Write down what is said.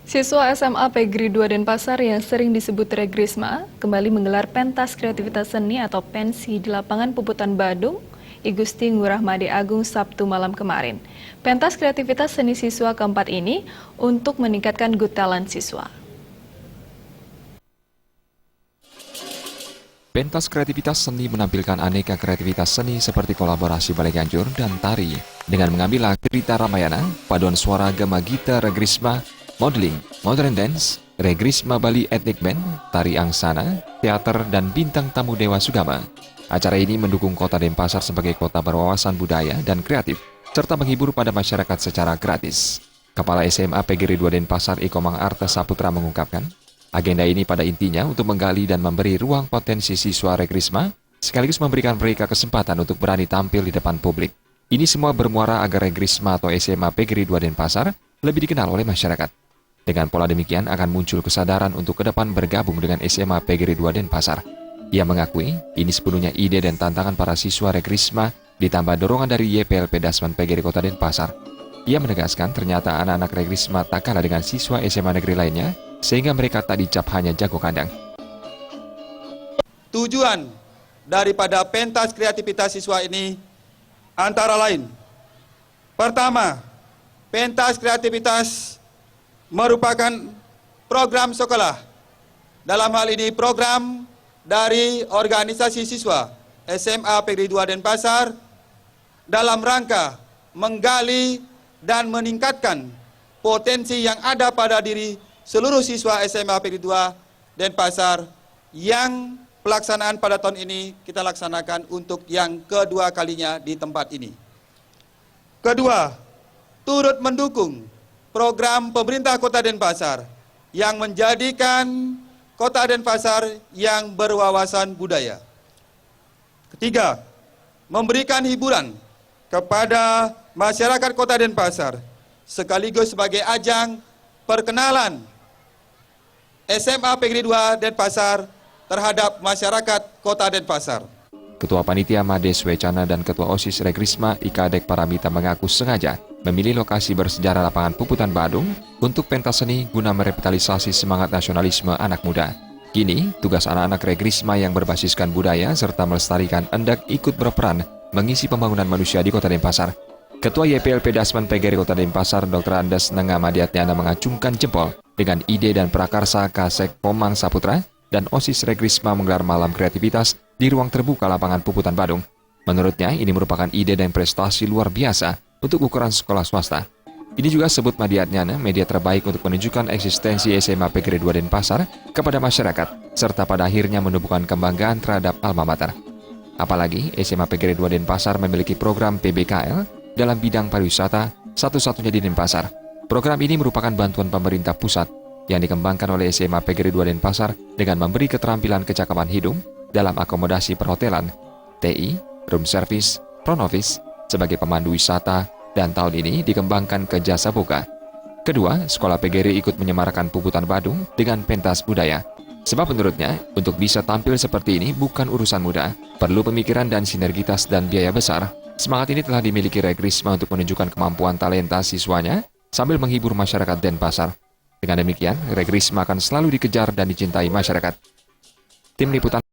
Siswa SMA Pegri 2 Denpasar yang sering disebut Regrisma kembali menggelar pentas kreativitas seni atau pensi di lapangan Puputan Badung, I Gusti Ngurah Made Agung Sabtu malam kemarin. Pentas kreativitas seni siswa keempat ini untuk meningkatkan good talent siswa. Pentas kreativitas seni menampilkan aneka kreativitas seni seperti kolaborasi balai ganjur dan tari dengan mengambil cerita Ramayana, paduan suara gema gita Regrisma, modeling, modern dance, Regrisma Bali Ethnic Band, tari angsana, teater, dan bintang tamu Dewa Sugama. Acara ini mendukung Kota Denpasar sebagai kota berwawasan budaya dan kreatif, serta menghibur pada masyarakat secara gratis. Kepala SMA PGRI 2 Denpasar Ikomang Arta Saputra mengungkapkan, agenda ini pada intinya untuk menggali dan memberi ruang potensi siswa Regrisma, sekaligus memberikan mereka kesempatan untuk berani tampil di depan publik. Ini semua bermuara agar Regrisma atau SMA PGRI 2 Denpasar lebih dikenal oleh masyarakat. Dengan pola demikian akan muncul kesadaran untuk ke depan bergabung dengan SMA PGRI 2 Denpasar. Ia mengakui ini sepenuhnya ide dan tantangan para siswa Regrisma ditambah dorongan dari YPLP Dasman PGRI Kota Denpasar. Ia menegaskan ternyata anak-anak Regrisma tak kalah dengan siswa SMA negeri lainnya sehingga mereka tak dicap hanya jago kandang. Tujuan daripada pentas kreativitas siswa ini antara lain, pertama, pentas kreativitas merupakan program sekolah. Dalam hal ini program dari organisasi siswa SMA PGRI 2 Denpasar dalam rangka menggali dan meningkatkan potensi yang ada pada diri seluruh siswa SMA PGRI 2 Denpasar yang pelaksanaan pada tahun ini kita laksanakan untuk yang kedua kalinya di tempat ini. Kedua, turut mendukung program pemerintah Kota Denpasar yang menjadikan Kota Denpasar yang berwawasan budaya. Ketiga, memberikan hiburan kepada masyarakat Kota Denpasar sekaligus sebagai ajang perkenalan SMA PGRI 2 Denpasar terhadap masyarakat Kota Denpasar. Ketua Panitia Mades Wecana dan Ketua OSIS Regrisma Ikadek Paramita mengaku sengaja memilih lokasi bersejarah lapangan Puputan Badung untuk pentas seni guna merevitalisasi semangat nasionalisme anak muda. Kini, tugas anak-anak Regrisma yang berbasiskan budaya serta melestarikan hendak ikut berperan mengisi pembangunan manusia di Kota Denpasar. Ketua YPLP Dasman PGRI Kota Denpasar Dr. Andes Nangamadiatnyana mengacungkan jempol dengan ide dan prakarsa Kasek Komang Saputra dan OSIS Regrisma menggelar malam kreativitas di ruang terbuka lapangan Puputan Badung. Menurutnya, ini merupakan ide dan prestasi luar biasa untuk ukuran sekolah swasta. Ini juga sebut Madiatnyana media terbaik untuk menunjukkan eksistensi SMA PGRI 2 Denpasar kepada masyarakat, serta pada akhirnya menumbuhkan kebanggaan terhadap alma mater. Apalagi, SMA PGRI 2 Denpasar memiliki program PBKL dalam bidang pariwisata, satu-satunya di Denpasar. Program ini merupakan bantuan pemerintah pusat yang dikembangkan oleh SMA PGRI 2 Denpasar dengan memberi keterampilan kecakapan hidup dalam akomodasi perhotelan, TI, room service, front office, sebagai pemandu wisata, dan tahun ini dikembangkan ke jasa boga. Kedua, sekolah PGRI ikut menyemarakan Puputan Badung dengan pentas budaya. Sebab menurutnya, untuk bisa tampil seperti ini bukan urusan mudah, perlu pemikiran dan sinergitas dan biaya besar. Semangat ini telah dimiliki Regrisma untuk menunjukkan kemampuan talenta siswanya sambil menghibur masyarakat Denpasar. Dengan demikian, Regrisma akan selalu dikejar dan dicintai masyarakat. Tim Liputan